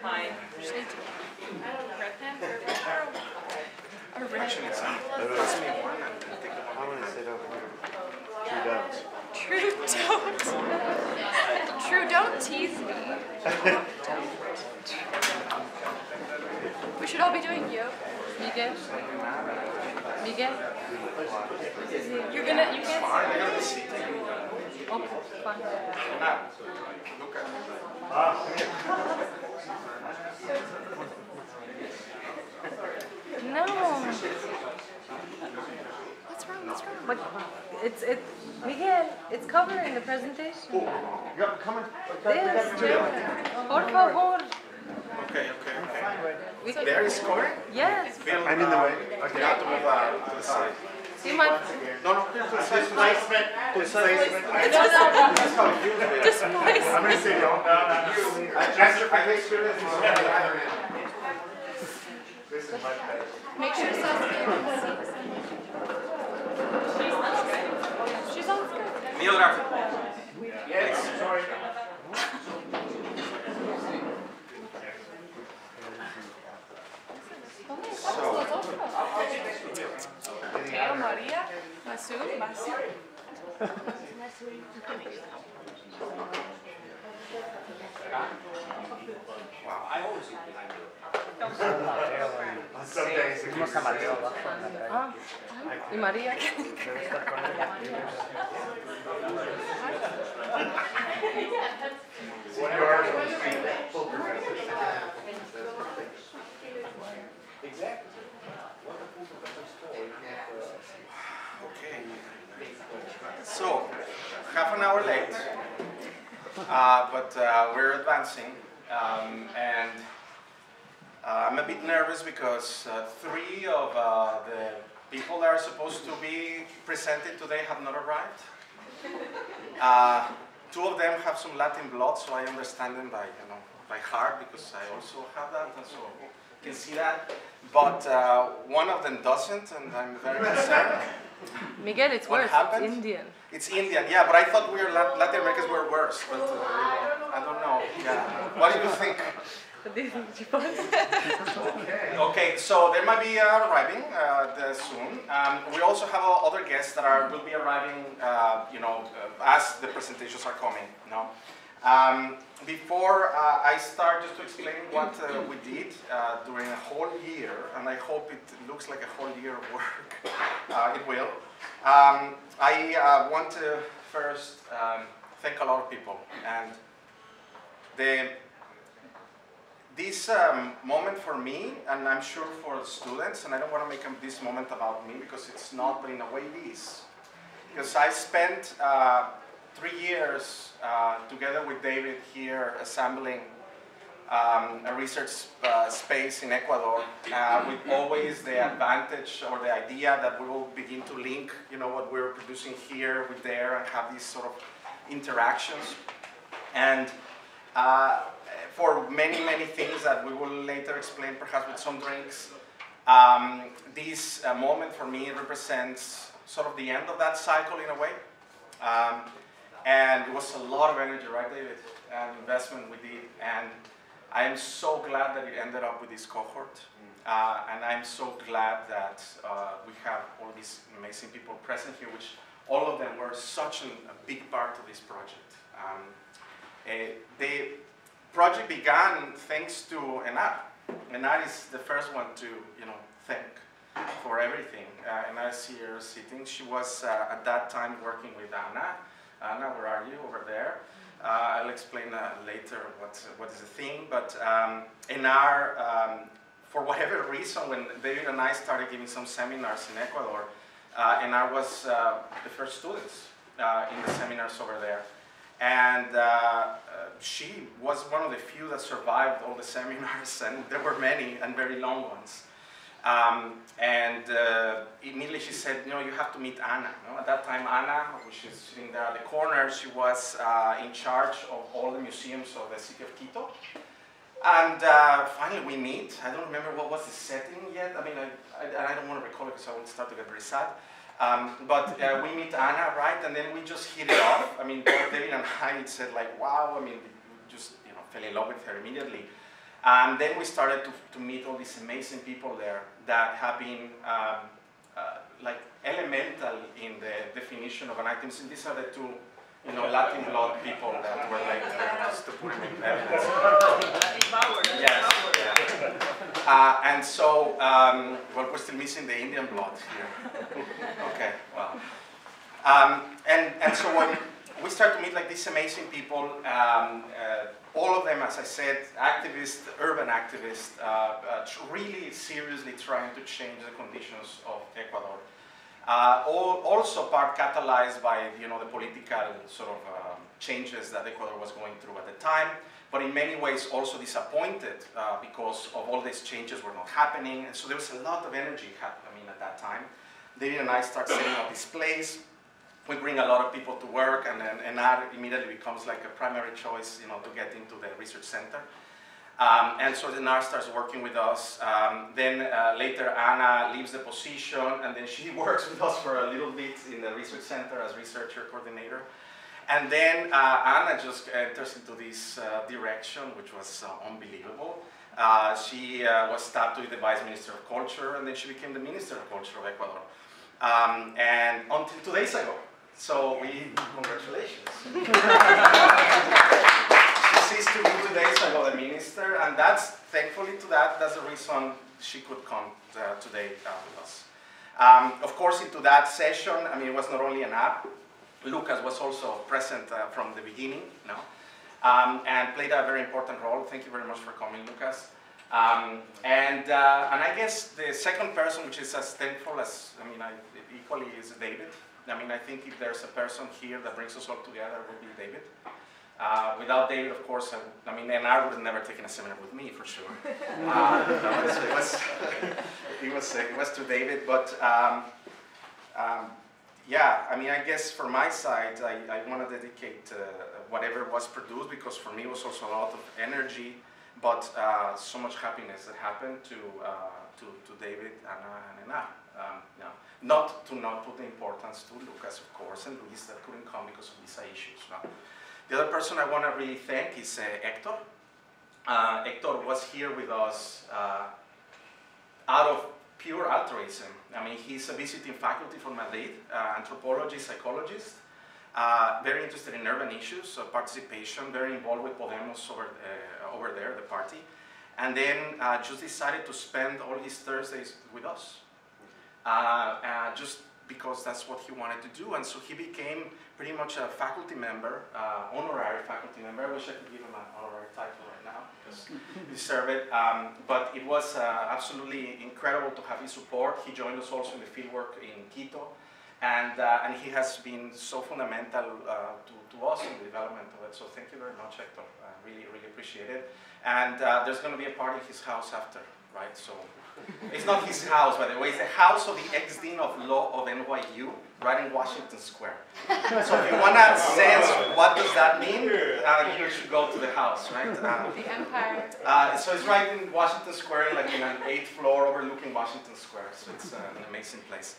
Hi. Just need to rip him or rip Actually, it's not. Pass me one and take the one. I want to sit over here. True, don't. True, don't tease me. We should all be doing you. Miguel? Miguel? You can't I say got the seat. okay, fine. Now, look at No. What's wrong? What's wrong? But it's Miguel, it's covering the presentation. Come on. Yes, por favor. Okay. We There is scoring? Yes. Bill, I'm in the way. Okay. You have to move to the side. See my No, here to the side. Displacement. Displacement. I'm going to say no. This is much better. Make sure Saskia can see. She's on screen. Neil Rafa. Yes. Sorry. Teo, Maria, Masoud, Masoud. Some days it was y María. One yard from the street. Full professor. Okay. So, half an hour late, but we're advancing, and I'm a bit nervous because 3 of the people that are supposed to be presented today have not arrived. 2 of them have some Latin blood, so I understand them by heart because I also have that, and so you can see that. But one of them doesn't, and I'm very concerned. Miguel, it's What worse. happened? It's Indian. It's Indian, yeah, but I thought Latin Americans were worse, but I don't know. Yeah. What do you think? Okay, so there might be arriving soon. We also have other guests that will be arriving, as the presentations are coming. Before I start, just to explain what we did during a whole year, and I hope it looks like a whole year of work. It will. I want to first thank a lot of people, and this moment for me, and I'm sure for the students, and I don't want to make this moment about me because it's not, but in a way it is. Because I spent 3 years together with David here assembling a research space in Ecuador with always the advantage or the idea that we will begin to link what we're producing here with there and have these sort of interactions. And for many, many things that we will later explain perhaps with some drinks, this moment for me represents sort of the end of that cycle in a way. And it was a lot of energy, right, David? And investment we did. And I am so glad that it ended up with this cohort. And I'm so glad that we have all these amazing people present here, which all of them were such a big part of this project. The project began thanks to Enar. Enar is the first one to thank for everything. Enar is here sitting. She was at that time working with Anna. Anna, where are you? Over there. I'll explain later what is the thing. But Enar, for whatever reason, when David and I started giving some seminars in Ecuador, Enar was the first students in the seminars over there. And she was one of the few that survived all the seminars, and there were many and very long ones. Immediately she said, you have to meet Anna. At that time, Anna, which is sitting there at the corner, she was in charge of all the museums of the city of Quito. And finally we meet. I don't remember what was the setting yet. I mean, I don't want to recall it because I would start to get very sad. But we meet Anna, right? And then we just hit it off. I mean, both David and I said like, wow. I mean, we just fell in love with her immediately. And then we started to meet all these amazing people there that have been like elemental in the definition of an activist. And these are the two, Latin blood people that were like just to put them in evidence. Yes. Yeah. And so, well, we're still missing the Indian blood here. Okay. Well. And so when we start to meet like these amazing people, all of them, as I said, activists, urban activists, really seriously trying to change the conditions of Ecuador. Also part catalyzed by the political sort of changes that Ecuador was going through at the time, but in many ways also disappointed because of all these changes were not happening, and so there was a lot of energy at that time. David and I start setting up this place. We bring a lot of people to work, and then Enar immediately becomes like a primary choice, to get into the research center. And so Enar starts working with us. Then later Anna leaves the position, and then she works with us for a little bit in the research center as researcher coordinator. And then Anna just enters into this direction, which was unbelievable. She was tapped to be the Vice Minister of Culture, and then she became the Minister of Culture of Ecuador. And until 2 days ago. So congratulations. She ceased to be 2 days ago the minister, and thankfully that's the reason she could come today with us. Of course, into that session, it was not only an app. Lucas was also present from the beginning, and played a very important role. Thank you very much for coming, Lucas. And I guess the second person, which is as thankful as, equally is David. I think if there's a person here that brings us all together, it would be David. Without David, of course, and I would have never taken a seminar with me, for sure. It was to David, but yeah, I guess for my side, I want to dedicate whatever was produced, because for me it was also a lot of energy, but so much happiness that happened to David and Enar. Not to not put the importance to Lucas, of course, and Luis that couldn't come because of visa issues. The other person I want to really thank is Hector. Hector was here with us out of pure altruism. He's a visiting faculty from Madrid, anthropology, psychologist, very interested in urban issues, participation, very involved with Podemos over there, the party, and then just decided to spend all his Thursdays with us. Just because that's what he wanted to do, and so he became pretty much a faculty member, honorary faculty member. I wish I could give him an honorary title right now, because he deserved it. But it was absolutely incredible to have his support. He joined us also in the fieldwork in Quito, and he has been so fundamental to us in the development of it. So thank you very much, Hector. Really, really appreciate it. And there's going to be a party at his house after, right? So. It's not his house, by the way. It's the house of the ex-dean of law of NYU, right in Washington Square. So if you want to sense what does that mean, you should go to the house, right? The Empire. So it's right in Washington Square, like in an 8th floor overlooking Washington Square. So it's an amazing place.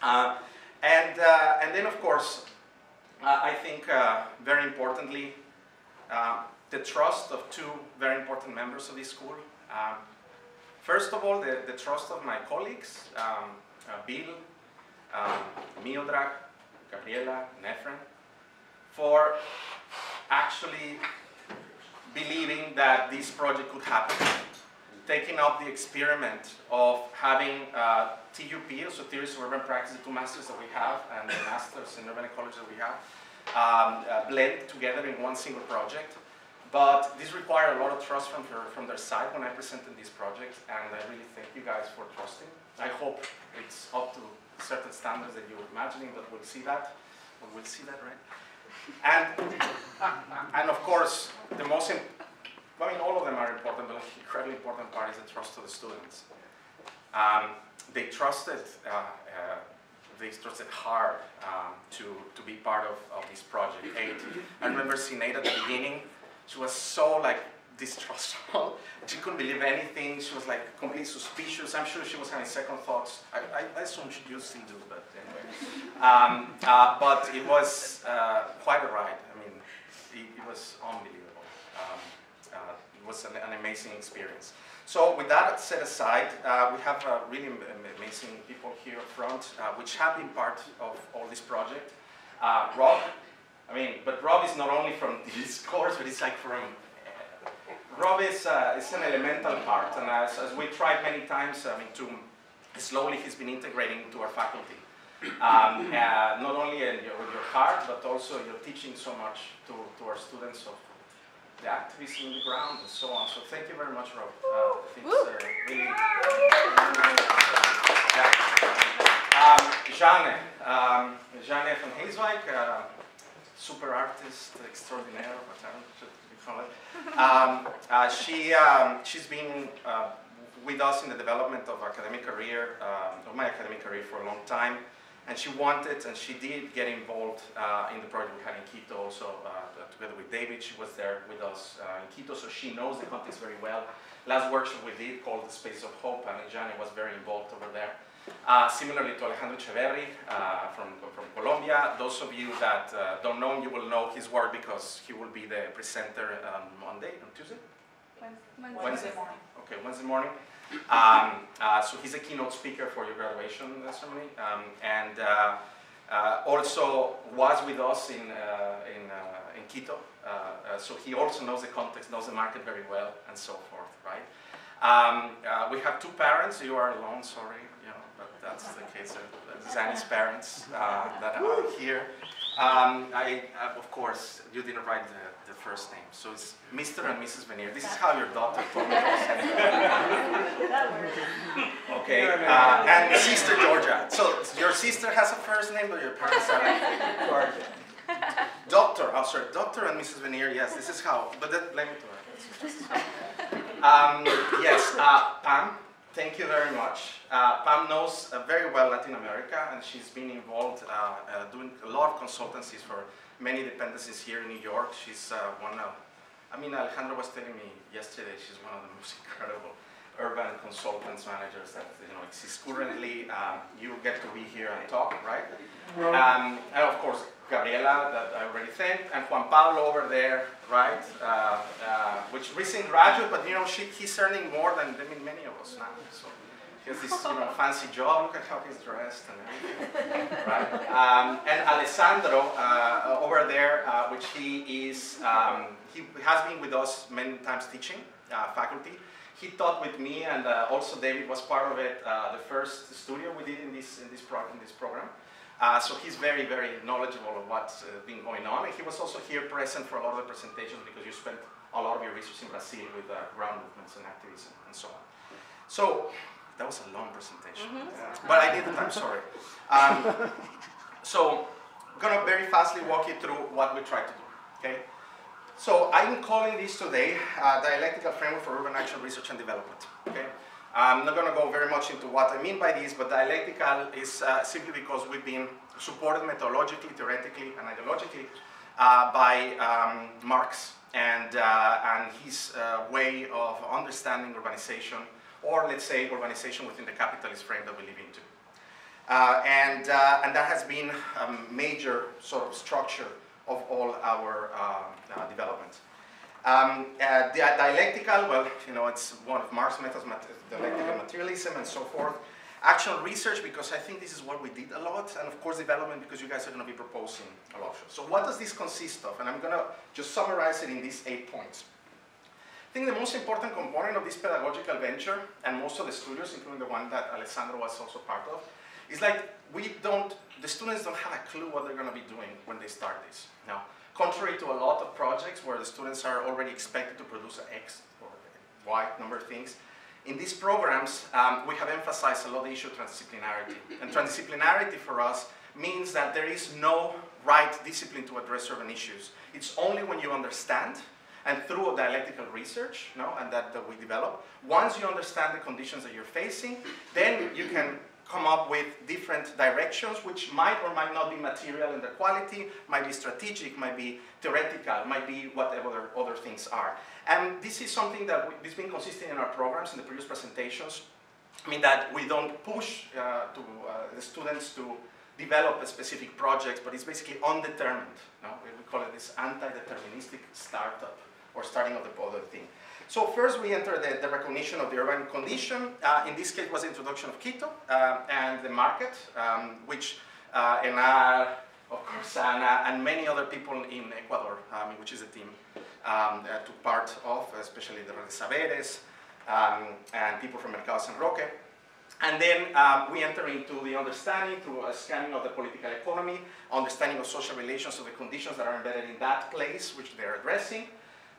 And then, of course, I think very importantly, the trust of two very important members of this school. First of all, the trust of my colleagues, Bill, Mildred, Gabriela, and Efren, for actually believing that this project could happen, taking up the experiment of having TUP, so Theories of Urban Practice, the 2 masters that we have, and the masters in urban ecology that we have, blend together in one single project. But this required a lot of trust from their side when I presented this project, and I really thank you guys for trusting. I hope it's up to certain standards that you're imagining, but we'll see that. We'll see that, right? And of course, the most, all of them are important, but an incredibly important part is the trust of the students. They trusted hard to be part of this project. I remember seeing Nate at the beginning. She was so distrustful. She couldn't believe anything. She was completely suspicious. I'm sure she was having second thoughts. I assume you still do, but anyway. But it was quite a ride. It was unbelievable. was an amazing experience. So with that set aside, we have really amazing people here up front, which have been part of all this project. Rob, but Rob is not only from this course, but it's like from, Rob is an elemental part, and as we tried many times, slowly he's been integrating into our faculty. Not only with your heart, but also you're teaching so much to our students of the activism on the ground and so on. So thank you very much, Rob. I think it's really... Jeanne van Heeswijk, super artist extraordinaire, whatever we call it. She's been with us in the development of academic career, of my academic career for a long time. And she wanted, and she did get involved in the project we had in Quito also, together with David. She was there with us in Quito, so she knows the context very well. Last workshop we did, called The Space of Hope, and Jeanne was very involved over there. Similarly to Alejandro Echeverri from Colombia. Those of you that don't know him, you will know his work because he will be the presenter on Monday, on Tuesday? Wednesday morning. Okay, Wednesday morning. So he's a keynote speaker for your graduation ceremony, and also was with us in Quito. So he also knows the context, knows the market very well, and so forth, right? We have two parents. You are alone, sorry, but that's the case. Zanny's parents that are here. Of course, you didn't write the first name, so it's Mr. and Mrs. Venier. This is how your daughter told me. Okay, and sister Georgia. So your sister has a first name, but your parents are Georgia. Doctor and Mrs. Venier. Yes, this is how. But blame it to her. Yes, Pam. Thank you very much. Pam knows very well Latin America, and she's been involved doing a lot of consultancies for many dependencies here in New York. She's one of, Alejandro was telling me yesterday, she's one of the most incredible urban consultants, managers that exists currently. You get to be here and talk, right? And of course, Gabriela, that I already thanked, and Juan Pablo over there, right? Which recent graduate, but he's earning more than many of us now. So he has this fancy job. Look at how he's dressed and everything, right? And Alessandro over there, which he has been with us many times teaching faculty. He taught with me, and also David was part of it. The first studio we did in this program. So he's very, very knowledgeable of what's been going on. And he was also here present for a lot of the presentations because you spent a lot of your research in Brazil with ground movements and activism and so on. So that was a long presentation, but I did it, I'm sorry. So I'm going to very fastly walk you through what we try to do, okay? So I'm calling this today Dialectical Framework for Urban Action Research and Development, okay? I'm not going to go very much into what I mean by this, but dialectical is simply because we've been supported methodologically, theoretically, and ideologically by Marx and his way of understanding urbanization, or let's say urbanization within the capitalist frame that we live into. And that has been a major sort of structure of all our development. Dialectical, well, it's one of Marx's methods, dialectical materialism and so forth. Action research, because I think this is what we did a lot, and of course development, because you guys are going to be proposing a lot. So what does this consist of? And I'm going to just summarize it in these 8 points. I think the most important component of this pedagogical venture, and most of the studios, including the one that Alessandro was also part of, is like the students don't have a clue what they're going to be doing when they start this. Now, contrary to a lot of projects where the students are already expected to produce an X or Y number of things, in these programs, we have emphasized a lot the issue of transdisciplinarity. And transdisciplinarity for us means that there is no right discipline to address urban issues. It's only when you understand, and through dialectical research, and that we develop, once you understand the conditions that you're facing, then you can come up with different directions, which might or might not be material in their quality, might be strategic, might be theoretical, might be whatever other things are. And this is something that has been consistent in our programs in the previous presentations. That we don't push the students to develop a specific project, but it's basically undetermined. We call it this anti-deterministic startup, or starting of the other thing. So first we enter the recognition of the urban condition. In this case was the introduction of Quito and the market, which Enar, of course, and many other people in Ecuador, which is a team, took part of, especially the Redes Saberes and people from Mercado San Roque. And then we enter into the understanding through a scanning of the political economy, understanding of social relations, of the conditions that are embedded in that place, which they're addressing.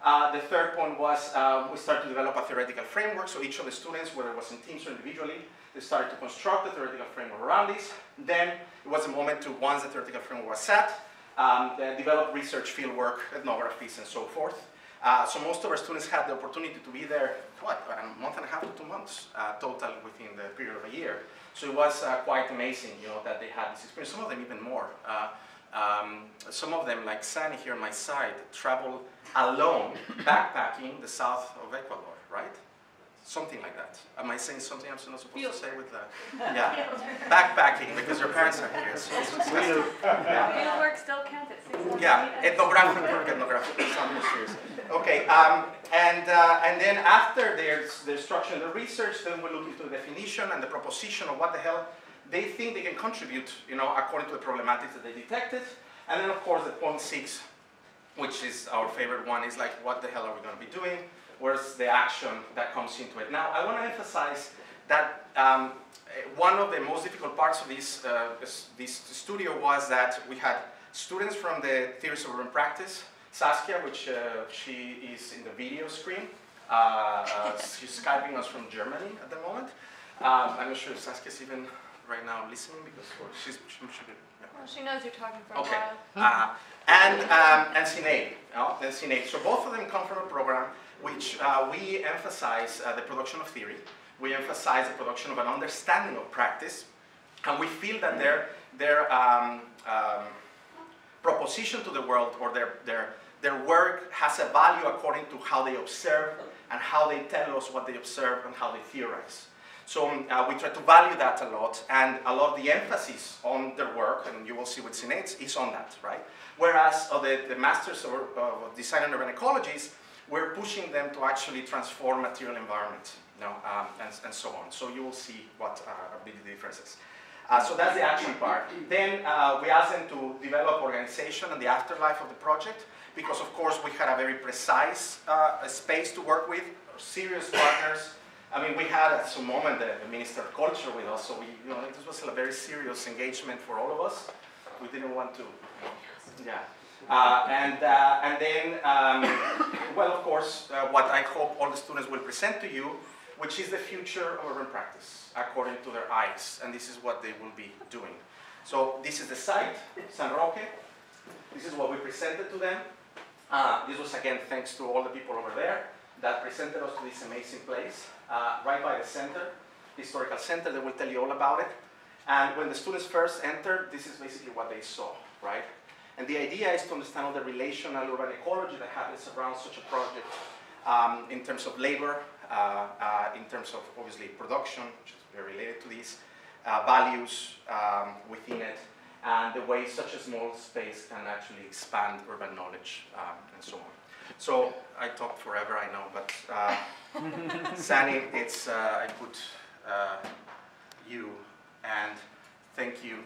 The third point was we started to develop a theoretical framework, so each of the students, whether it was in teams or individually, they started to construct a theoretical framework around this. Then it was a moment to, once the theoretical framework was set, develop research, fieldwork, ethnographies, and so forth. So most of our students had the opportunity to be there, what, a month and a half to 2 months total within the period of a year. So it was quite amazing, that they had this experience. Some of them even more. Some of them, like Sani here on my side, traveled alone, backpacking the south of Ecuador, right? Something like that. Am I saying something I'm not supposed to say with that? Yeah, backpacking because your parents are here. So it's disgusting. Field work still counts at 6 months. Yeah, ethnographic work, some serious. Okay, and then after their structure and the research, then we look into the definition and the proposition of what the hell they think they can contribute, according to the problematics that they detected. And then of course the point 6, which is our favorite one, is like, what the hell are we going to be doing? Where's the action that comes into it? Now, I want to emphasize that one of the most difficult parts of this studio was that we had students from the theories of urban practice, Saskia, which she is in the video screen. She's Skyping us from Germany at the moment. I'm not sure if Saskia's even right now listening because she should be. Yeah. Well, she knows you're talking for a Okay. while. And Sinead. So both of them come from a program which we emphasize the production of theory. We emphasize the production of an understanding of practice, and we feel that their proposition to the world, or their work, has a value according to how they observe and how they tell us what they observe and how they theorize. So we try to value that a lot, and a lot of the emphasis on their work, and you will see with Sinead, is on that, right? Whereas the Masters of Design and Urban Ecologies, we're pushing them to actually transform material environment, and so on. So you will see what are the differences. So that's the action part. Then we asked them to develop organization and the afterlife of the project, because of course we had a very precise space to work with, serious partners. I mean, we had at some moment the Minister of Culture with us, so this was a very serious engagement for all of us. We didn't want to, yeah. And then, well, of course, what I hope all the students will present to you, which is the future of urban practice, according to their eyes, and this is what they will be doing. So this is the site, San Roque. This is what we presented to them. This was, again, thanks to all the people over there that presented us to this amazing place, right by the center, the historical center. They will tell you all about it. And when the students first entered, this is basically what they saw, right? And the idea is to understand all the relational urban ecology that happens around such a project, in terms of labor, in terms of, obviously, production, which is very related to this, values within it, and the way such a small space can actually expand urban knowledge, and so on. So I talked forever, I know, but Sani, I put you, and thank you